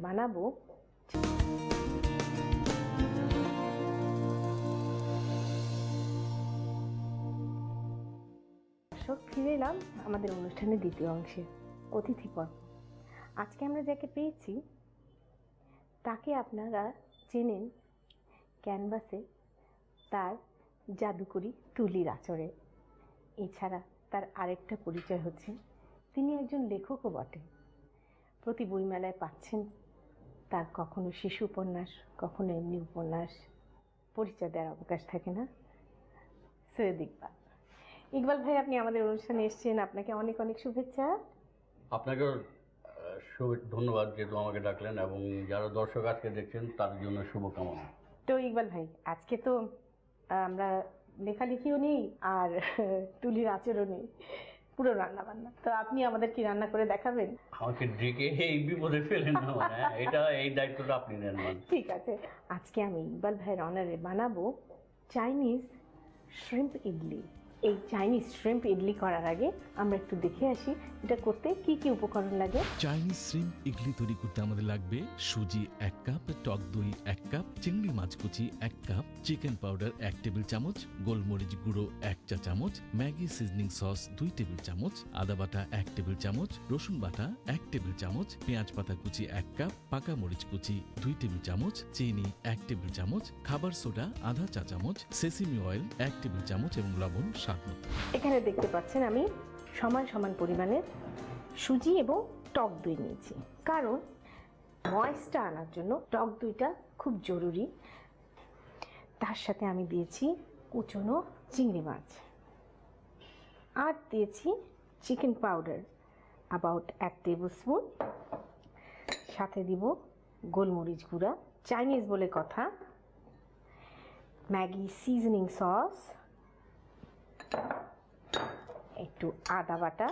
বানাবো ফিরে এলাম আমাদের অনুষ্ঠানের দ্বিতীয় অংশে, অতিথি পর্ব। আজকে আমরা যাকে পেয়েছি তাকে আপনারা চেনেন ক্যানভাসে তার জাদুকরি তুলির আঁচড়ে। এছাড়া তার আরেকটা পরিচয় হচ্ছে তিনি একজন লেখকও বটে। প্রতি বইমেলায় পাচ্ছেন তার কখনো শিশু উপন্যাস, কখনো এমনি উপন্যাস, পরিচয় দেওয়ার অবকাশ থাকে না। সৈয়দ ইকবাল। ইকবাল ভাই, আপনি আমাদের অনুষ্ঠানে এসেছেন, আপনাকে অনেক অনেক শুভেচ্ছা। আপনাকেও ধন্যবাদ যেহেতু আমাকে ডাকলেন, এবং যারা দর্শক আজকে দেখছেন তার জন্য শুভকামনা। তো ইকবাল ভাই, আজকে তো আমরা লেখালেখিও নেই আর তুলির আচরও নেই, পুরো রান্না বান্না। তো আপনি আমাদের কি রান্না করে দেখাবেন? আমাকে ডেকে এই বিপদে ফেলেন না, মানে এই দায়িত্বটা আপনি নেন। ঠিক আছে, আজকে আমি ইকবাল ভাইয়ের অনারে বানাবো চাইনিজ শ্রিম্প ইডলি। এই চাইনিজ শ্রিম্প ইডলি করার আগে আমরা একটু দেখে আসি এটা করতে কি কি উপকরণ লাগে। চাইনিজ শ্রিম্প ইডলি তৈরি করতে আমাদের লাগবে সুজি 1 কাপ, টক দই 1 কাপ, চিংড়ি মাছ কুচি 1 কাপ, চিকেন পাউডার 1 টেবিল চামচ, গোলমরিচ গুঁড়ো 1 চা চামচ, ম্যাগি সিজনিং সস 2 টেবিল চামচ, আদা বাটা 1 টেবিল চামচ, রসুন বাটা 1 টেবিল চামচ, পেঁয়াজ পাতা কুচি 1 কাপ, পাকা মরিচ কুচি 2 টেবিল চামচ, চিনি 1 টেবিল চামচ, খাবার সোডা আধা চা চামচ, সেসিমি অয়েল 1 টেবিল চামচ এবং লবণ স্বাদ মতো। এখানে দেখতে পাচ্ছেন আমি সমান সমান পরিমাণের সুজি এবং টক দই নিয়েছি, কারণ ময়েসটা আনার জন্য টক দইটা খুব জরুরি। তার সাথে আমি দিয়েছি কুচনো চিংড়ি মাছ, আর দিয়েছি chicken powder about 1 table spoon, সাথে দিব গোলমরিচ গুঁড়া, চাইনিজ বলে কথা, ম্যাগি সিজনিং সস, একটু আদা বাটা,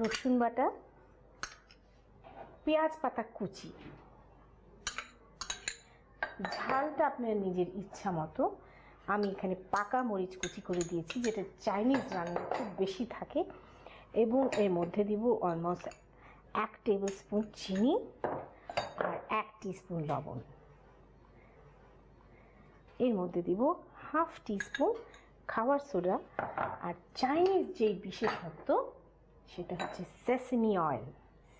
রসুন বাটা, পেঁয়াজ পাতা কুচি। ঝালটা আপনার নিজের ইচ্ছা মতো। আমি এখানে পাকা মরিচ কুচি করে দিয়েছি, যেটা চাইনিজ রান্না খুব বেশি থাকে, এবং এর মধ্যে দিব অলমোস্ট 1 টেবিল স্পুন চিনি আর 1 টিস্পুন লবণ। এর মধ্যে দিব হাফ টিস্পুন খাবার সোডা, আর চাইনিজ যেই বিশেষত্ব সেটা হচ্ছে সেসিমি অয়েল।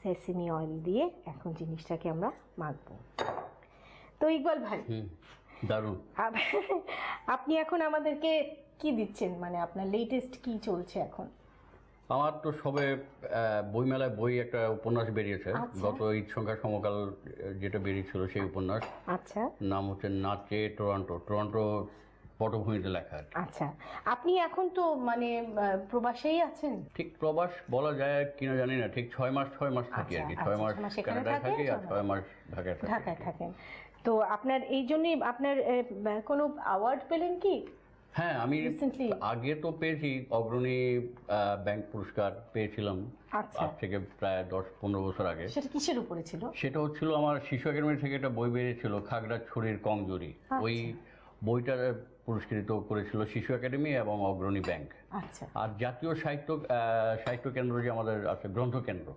সেসিমি অয়েল দিয়ে এখন জিনিসটাকে আমরা মাখবো। তো ইকবাল ভাই, দারুণ। আপনি এখন আমাদেরকে কি দিচ্ছেন, মানে আপনার লেটেস্ট কি চলছে এখন? আমার তো সবে বইমেলায় একটা উপন্যাস বেরিয়েছে, গত ঈদ সংখ্যা সমকাল যেটা বেরিয়েছিল সেই উপন্যাস। আচ্ছা, নাম হচ্ছে নাচে টরন্টো পটভূমিতে লেখা। আচ্ছা, আপনি এখন তো মানে প্রবাসেই আছেন? ঠিক প্রবাস বলা যায় কিনা জানি না, ঠিক 6 মাস থাকি আর কি। 6 মাস কানাডায় থাকি আর 6 মাস ঢাকায় থাকেন। তো আপনার এই জন্যই আপনার কোনো অ্যাওয়ার্ড পেলেন কি? হ্যাঁ, আমি আগে তো পেয়েছি, অগ্রণী ব্যাংক পুরস্কার পেয়েছিলাম আজ থেকে প্রায় 10-15 বছর আগে। সেটা কিসের উপরে ছিল? সেটা হচ্ছিল আমার শিশু একাডেমি থেকে একটা বই বেরিয়েছিল, খাগড়াছড়ির কমজোরি। ওই বইটা পুরস্কৃত করেছিল শিশু একাডেমি এবং অগ্রণী ব্যাংক। আর জাতীয় সাহিত্য কেন্দ্র যে আমাদের আছে, গ্রন্থ কেন্দ্র,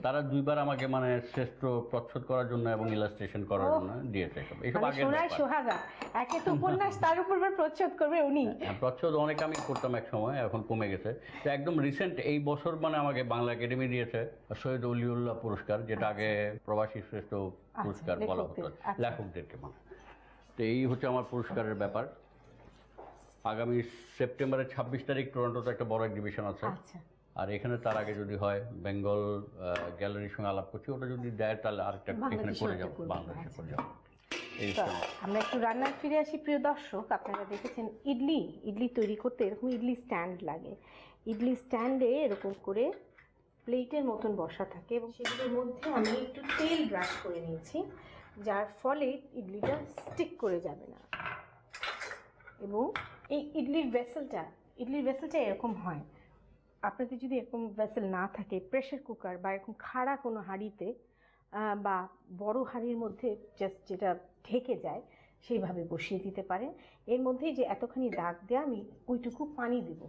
তারা 2বার আমাকে মানে শ্রেষ্ঠ প্রচ্ছদ করার জন্য এবং ইলাস্ট্রেশন করার জন্য দিয়েছে। এইসব আগের সোহাগা, একে তো উপন্যাস, তার উপর প্রচ্ছদ করবে উনি। প্রচ্ছদ অনেক আমি করতাম এক সময়, এখন কমে গেছে। তো একদম রিসেন্ট এই বছর মানে আমাকে বাংলা একাডেমি দিয়েছে সৈয়দ অলিউল্লাহ পুরস্কার, যেটা আগে প্রবাসী শ্রেষ্ঠ পুরস্কার বলা হতো লেখকদেরকে। মানে তো এই হচ্ছে আমার পুরস্কারের ব্যাপার। আগামী সেপ্টেম্বরের 26 তারিখ টরন্টোতে একটা বড় এক্সিবিশন আছে, আর এখানে তার আগে যদি হয় বেঙ্গল গ্যালারির সঙ্গে আলাপ করছি, ওটা যদি দেয় তাহলে আরেকটা এখানে করে যাবো, বাংলাদেশে করে যাবো। আমরা একটু রান্নায় ফিরে আসি। প্রিয় দর্শক, আপনারা দেখেছেন ইডলি তৈরি করতে এরকম ইডলি স্ট্যান্ড লাগে। ইডলি স্ট্যান্ডে এরকম করে প্লেটের মতন বসা থাকে, এবং সেগুলোর মধ্যে আমি একটু তেল ব্রাশ করে নিয়েছি, যার ফলে ইডলিটা স্টিক করে যাবে না। এবং এই ইডলির ভেসেলটা এরকম হয়। আপনাদের যদি এরকম ভেসেল না থাকে, প্রেশার কুকার বা এরকম খাড়া কোনো হাঁড়িতে বা বড় হাঁড়ির মধ্যে জাস্ট যেটা ঢেকে যায় সেইভাবে বসিয়ে দিতে পারেন। এর মধ্যেই যে এতখানি দাগ দেয়া, আমি ওইটুকু পানি দেব।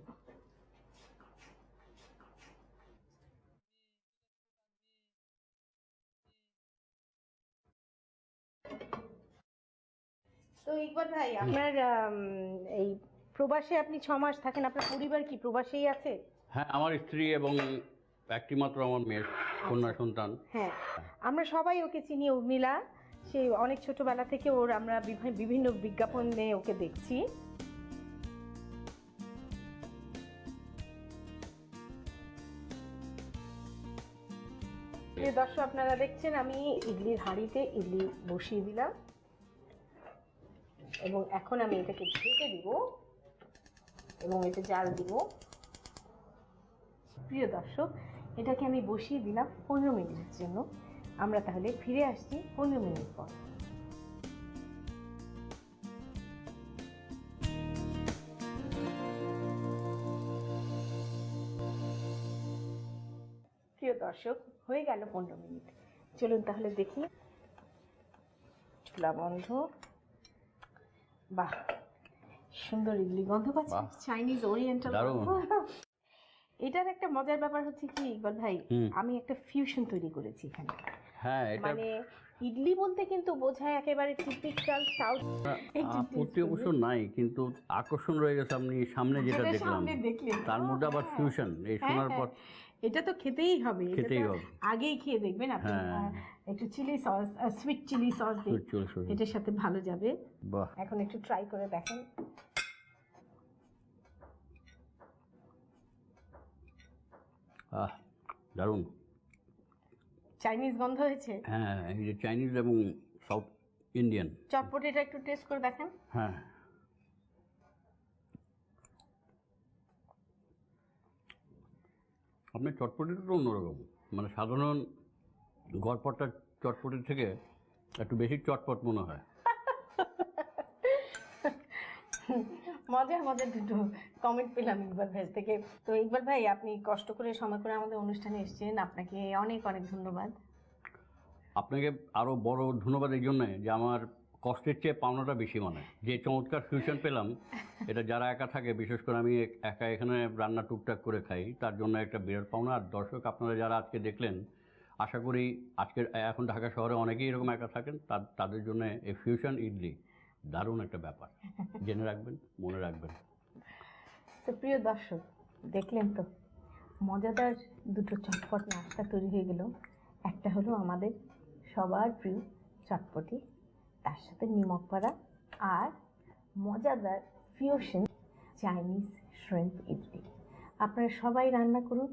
তো ইকবাল ভাই আপনার এই প্রবাসে আপনি 6 মাস থাকেন, আপনার পরিবার কি প্রবাসেই আছে? হ্যাঁ, আমার স্ত্রী এবং একটি মাত্র আমার মেয়ে, কন্যা সন্তান। হ্যাঁ, আমরা সবাই ওকে চিনি, উর্মিলা। সে অনেক ছোটবেলা থেকে আমরা বিভিন্ন বিজ্ঞাপনে ওকে দেখছি। প্রিয় দর্শক, আপনারা দেখছেন আমি ইডলির হাঁড়িতে ইডলি বসিয়ে দিলাম এবং এখন আমি এটাকে ঢেকে দিব এবং এতে জাল দিব। প্রিয় দর্শক, এটাকে আমি বসিয়ে দিলাম 15 মিনিটের জন্য। আমরা তাহলে ফিরে আসছি 15 মিনিট পর। প্রিয় দর্শক, হয়ে গেল 15 মিনিট। চলুন তাহলে দেখি। চুলা বন্ধ। বাহ, সুন্দর ইডলি গন্ধ পাচ্ছি, চাইনিজ ওরিয়েন্টাল গন্ধ। এটার একটা মজার ব্যাপার হচ্ছে কি ইকবাল ভাই, আমি একটা ফিউশন তৈরি করেছি এখানে। হ্যাঁ, এটা মানে ইডলি বলতে কিন্তু বোঝায় একেবারে টিপিক্যাল সাউথ। আপত্তি অবশ্য নাই, কিন্তু আকর্ষণ রয়ে গেছে আপনি সামনে যেটা দেখলাম, তার মধ্যে আবার ফিউশন। এই শোনার পর এটা তো খেতেই হবে, খেতেই হবে। আগেই খেয়ে দেখবেন আপনি। একটু chilli sauce, sweet chilli sauce দিয়ে এটার সাথে ভালো যাবে। বাহ, এখন একটু ট্রাই করে দেখেন। দারুণ। চাইনিজ গন্ধ হয়েছে। হ্যাঁ, এই যে চাইনিজ এবং সাউথ ইন্ডিয়ান। চটপটিটা একটু টেস্ট করে দেখেন। হ্যাঁ, আপনার চটপটিটা তো অন্যরকম, মানে সাধারণ গড়পড়টা চটপটির থেকে একটু বেশি চটপট মনে হয়। মজার মজার দুটো কমেন্ট পেলাম ইকবাল ভাই থেকে। তো ইকবাল ভাই, আপনি কষ্ট করে সময় করে আমাদের অনুষ্ঠানে এসেছেন, আপনাকে অনেক অনেক ধন্যবাদ। আপনাকে আরও বড় ধন্যবাদ এই জন্যে যে আমার কষ্টের চেয়ে পাওনাটা বেশি, মানে যে চমৎকার ফিউশন পেলাম। এটা যারা একা থাকে, বিশেষ করে আমি একা এখানে রান্না টুকটাক করে খাই, তার জন্য একটা বিরাট পাওনা। আর দর্শক আপনারা যারা আজকে দেখলেন, আশা করি আজকে এখন ঢাকা শহরে অনেকেই এরকম একা থাকেন, তাদের জন্য এই ফিউশন ইডলি দারুণ একটা ব্যাপার। জেনে রাখবেন, মনে রাখবেন। তো প্রিয় দর্শক, দেখলেন তো মজাদার দুটো চটপট নাস্তা তৈরি হয়ে গেল। একটা হলো আমাদের সবার প্রিয় চটপটি, তার সাথে নিমক পাড়া, আর মজাদার ফিউশন চাইনিজ শ্রিম্প ইডলি। আপনারা সবাই রান্না করুন,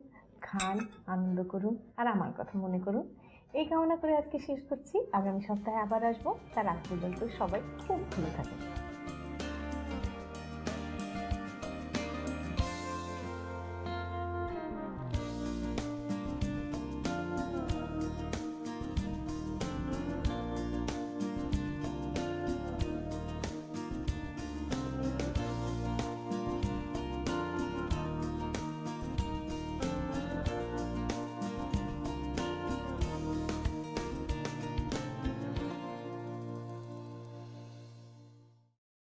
খান, আনন্দ করুন, আর আমার কথা মনে করুন। এই কামনা করে আজকে শেষ করছি। আগামী সপ্তাহে আবার আসবো। তার আগ পর্যন্ত সবাই খুব ভালো থাকুন।